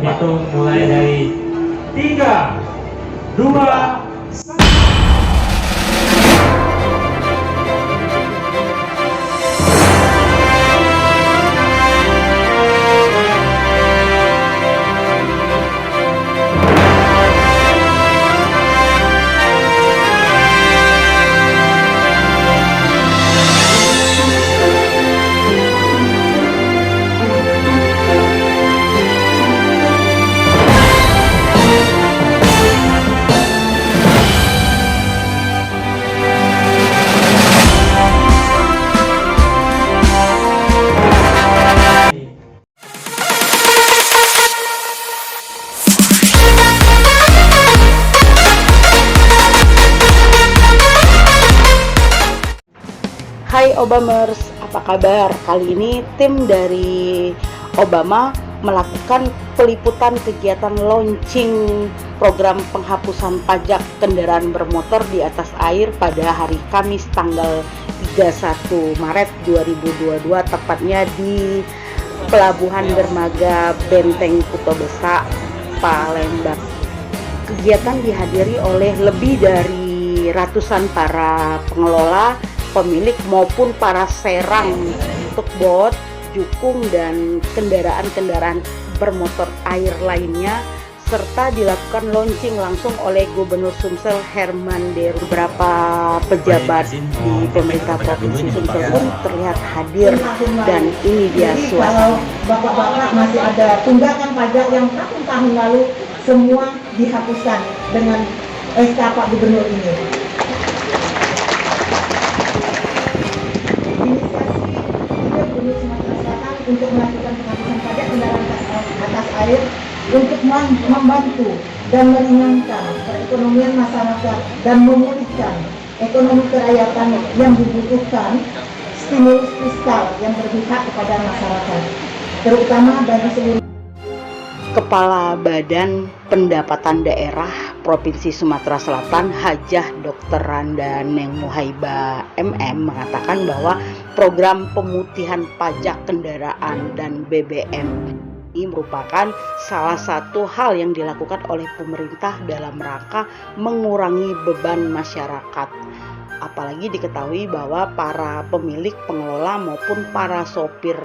Hitung mulai dari 3, 2, Hai Obamers, apa kabar? Kali ini tim dari Obama melakukan peliputan kegiatan launching program penghapusan pajak kendaraan bermotor di atas air pada hari Kamis tanggal 31 Maret 2022, tepatnya di Pelabuhan Dermaga Benteng Kuto Besa, Palembang. Kegiatan dihadiri oleh lebih dari ratusan para pengelola, pemilik maupun para serang untuk bot, jukung, dan kendaraan-kendaraan bermotor air lainnya, serta dilakukan launching langsung oleh Gubernur Sumsel Herman Deru. Beberapa pejabat di pemerintah Provinsi Sumsel pun terlihat hadir, dan ini dia suasana. Bapak-bapak masih ada tunggakan pajak yang tahun lalu semua dihapuskan dengan SK Pak Gubernur ini. Untuk melakukan penghapusan pajak kendaraan atas air untuk membantu dan meringankan perekonomian masyarakat dan memulihkan ekonomi kerakyatan yang dibutuhkan stimulus fiskal yang berpihak kepada masyarakat, terutama bagi seluruh. Kepala Badan Pendapatan Daerah Provinsi Sumatera Selatan, Hajah Dr. Randa Neng Muhaiba MM, mengatakan bahwa program pemutihan pajak kendaraan dan BBM ini merupakan salah satu hal yang dilakukan oleh pemerintah dalam rangka mengurangi beban masyarakat. Apalagi diketahui bahwa para pemilik, pengelola maupun para sopir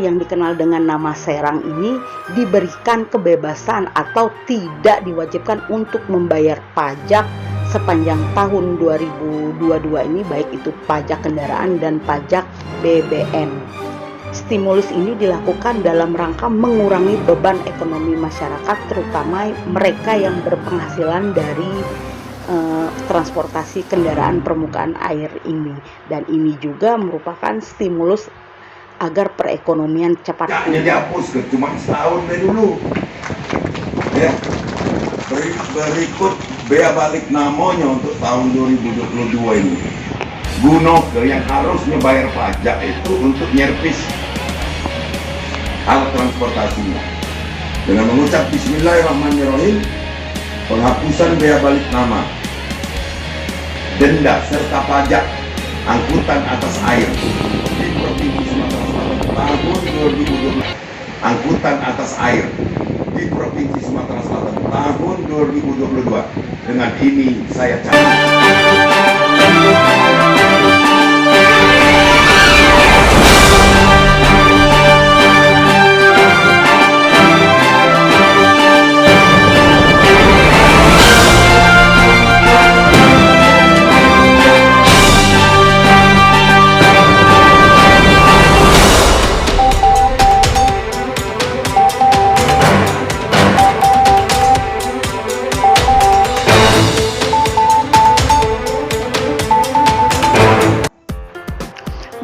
yang dikenal dengan nama serang ini diberikan kebebasan atau tidak diwajibkan untuk membayar pajak sepanjang tahun 2022 ini, baik itu pajak kendaraan dan pajak BBM. Stimulus ini dilakukan dalam rangka mengurangi beban ekonomi masyarakat, terutama mereka yang berpenghasilan dari transportasi kendaraan permukaan air ini, dan ini juga merupakan stimulus agar perekonomian cepat pulih. Dihapus cuma setahun dari dulu. Ya. Berikut bea balik namanya untuk tahun 2022 ini. Gunoke yang harusnya bayar pajak itu untuk nyervis alat transportasinya. Dengan mengucap Bismillahirrahmanirrahim, penghapusan bea balik nama, denda serta pajak angkutan atas air di Provinsi Sumatera Selatan tahun 2022. Angkutan atas air di Provinsi Sumatera Selatan tahun 2022. Dengan ini saya cabut.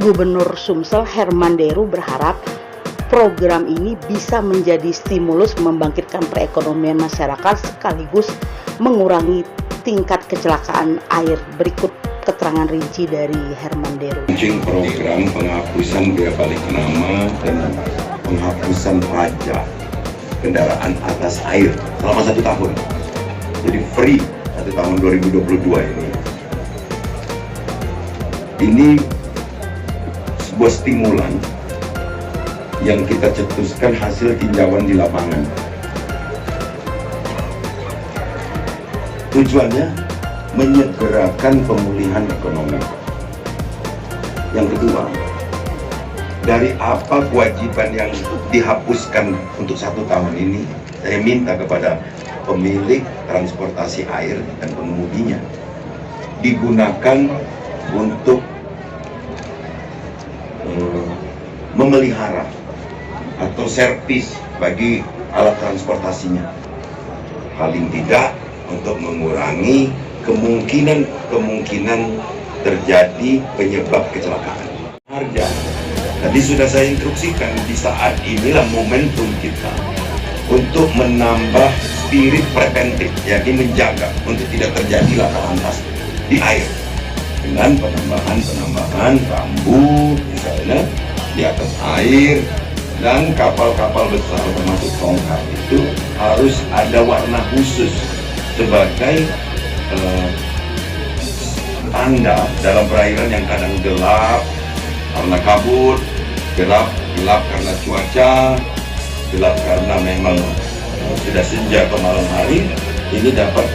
Gubernur Sumsel Herman Deru berharap program ini bisa menjadi stimulus membangkitkan perekonomian masyarakat sekaligus mengurangi tingkat kecelakaan air. Berikut keterangan rinci dari Herman Deru. Launching program penghapusan bea balik nama dan penghapusan pajak kendaraan atas air selama 1 tahun. Jadi free 1 tahun 2022 ini. Ini sebuah stimulan yang kita cetuskan hasil tinjauan di lapangan. Tujuannya menyegerakan pemulihan ekonomi. Yang kedua, dari apa kewajiban yang dihapuskan untuk 1 tahun ini, saya minta kepada pemilik transportasi air dan pengemudinya digunakan untuk memelihara atau servis bagi alat transportasinya. Paling tidak untuk mengurangi kemungkinan terjadi penyebab kecelakaan. Harga. Tadi sudah saya instruksikan, di saat inilah momentum kita untuk menambah spirit preventif, yakni menjaga untuk tidak terjadi laka lantas di air dengan penambahan rambu misalnya di atas air, dan kapal-kapal besar termasuk tongkang itu harus ada warna khusus sebagai tanda dalam perairan yang kadang gelap karena kabut, gelap karena cuaca, gelap karena memang sudah senja atau malam hari. Ini dapat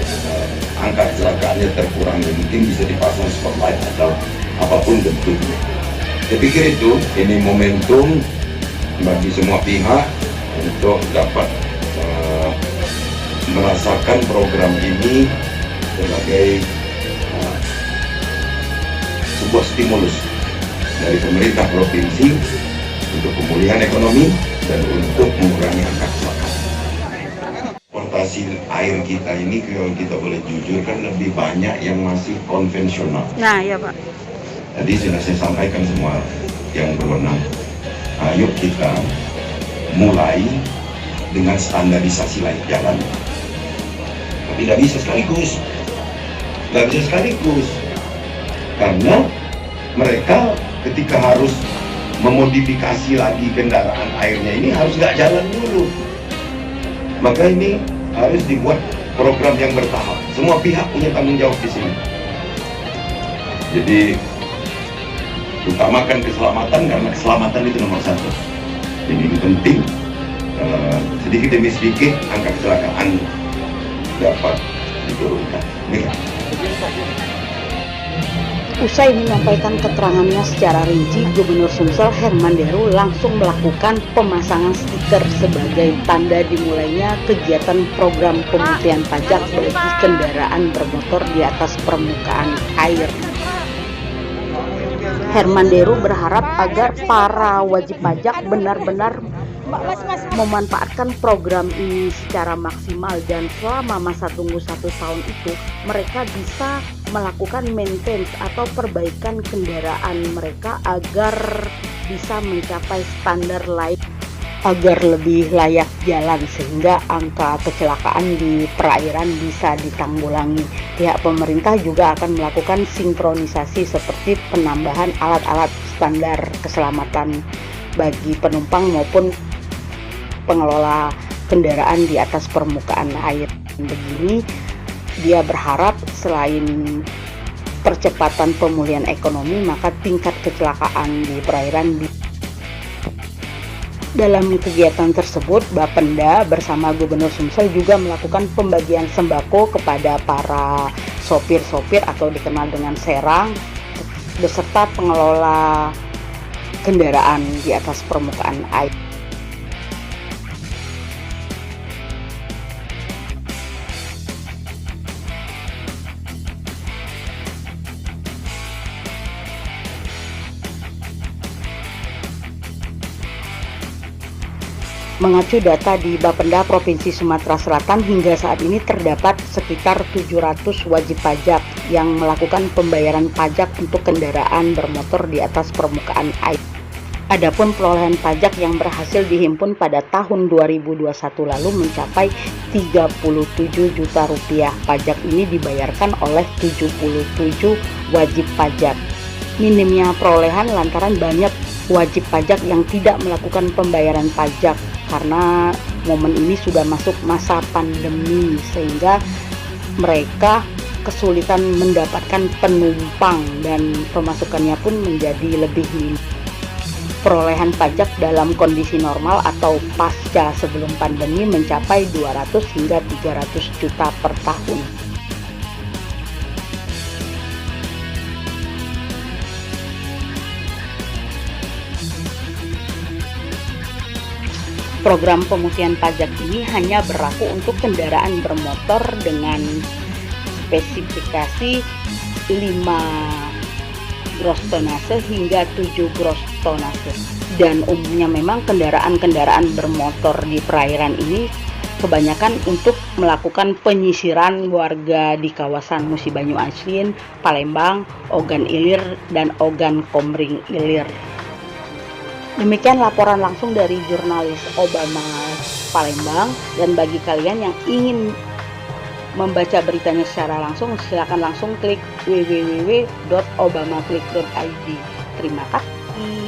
angka kecelakaannya terkurangi, mungkin bisa dipasang spotlight atau apapun bentuknya. Saya pikir ini momentum bagi semua pihak untuk dapat merasakan program ini sebagai sebuah stimulus dari pemerintah provinsi untuk pemulihan ekonomi dan untuk mengurangi angka kecelakaan. Transportasi air kita ini, kalau kita boleh jujur, kan lebih banyak yang masih konvensional. Nah, ya Pak. Tadi sudah saya sampaikan semua yang berwenang. Ayo kita mulai dengan standarisasi layak jalan. Tapi tidak bisa sekaligus. Karena mereka ketika harus memodifikasi lagi kendaraan airnya ini harus nggak jalan dulu. Maka ini harus dibuat program yang bertahap. Semua pihak punya tanggung jawab di sini. Jadi utamakan keselamatan, karena keselamatan itu nomor 1. Jadi ini penting. Sedikit demi sedikit angka kecelakaan dapat diturunkan. Usai menyampaikan keterangannya secara rinci, Gubernur Sumsel Herman Deru langsung melakukan pemasangan stiker sebagai tanda dimulainya kegiatan program pemutihan pajak bagi kendaraan bermotor di atas permukaan air. Herman Deru berharap agar para wajib pajak benar-benar memanfaatkan program ini secara maksimal, dan selama masa tunggu 1 tahun itu mereka bisa melakukan maintenance atau perbaikan kendaraan mereka agar bisa mencapai standar layak, agar lebih layak jalan, sehingga angka kecelakaan di perairan bisa ditanggulangi. Pihak pemerintah juga akan melakukan sinkronisasi seperti penambahan alat-alat standar keselamatan bagi penumpang maupun pengelola kendaraan di atas permukaan air. Begini, dia berharap selain percepatan pemulihan ekonomi, maka tingkat kecelakaan di perairan dalam kegiatan tersebut, Bapenda bersama Gubernur Sumsel juga melakukan pembagian sembako kepada para sopir-sopir atau dikenal dengan serang, beserta pengelola kendaraan di atas permukaan air. Mengacu data di Bapenda Provinsi Sumatera Selatan, hingga saat ini terdapat sekitar 700 wajib pajak yang melakukan pembayaran pajak untuk kendaraan bermotor di atas permukaan air. Adapun perolehan pajak yang berhasil dihimpun pada tahun 2021 lalu mencapai 37 juta rupiah. Pajak ini dibayarkan oleh 77 wajib pajak. Minimnya perolehan lantaran banyak wajib pajak yang tidak melakukan pembayaran pajak karena momen ini sudah masuk masa pandemi, sehingga mereka kesulitan mendapatkan penumpang dan pemasukannya pun menjadi lebih minim. perolehan pajak dalam kondisi normal atau pasca sebelum pandemi mencapai 200 hingga 300 juta per tahun. Program pemutihan pajak ini hanya berlaku untuk kendaraan bermotor dengan spesifikasi 5 gross tonnage hingga 7 gross tonnage. Dan umumnya memang kendaraan-kendaraan bermotor di perairan ini kebanyakan untuk melakukan penyisiran warga di kawasan Musi Banyu Asin, Palembang, Ogan Ilir, dan Ogan Komering Ilir. Demikian laporan langsung dari jurnalis Obama Palembang, dan bagi kalian yang ingin membaca beritanya secara langsung, silakan langsung klik www.obamaklik.id. Terima kasih.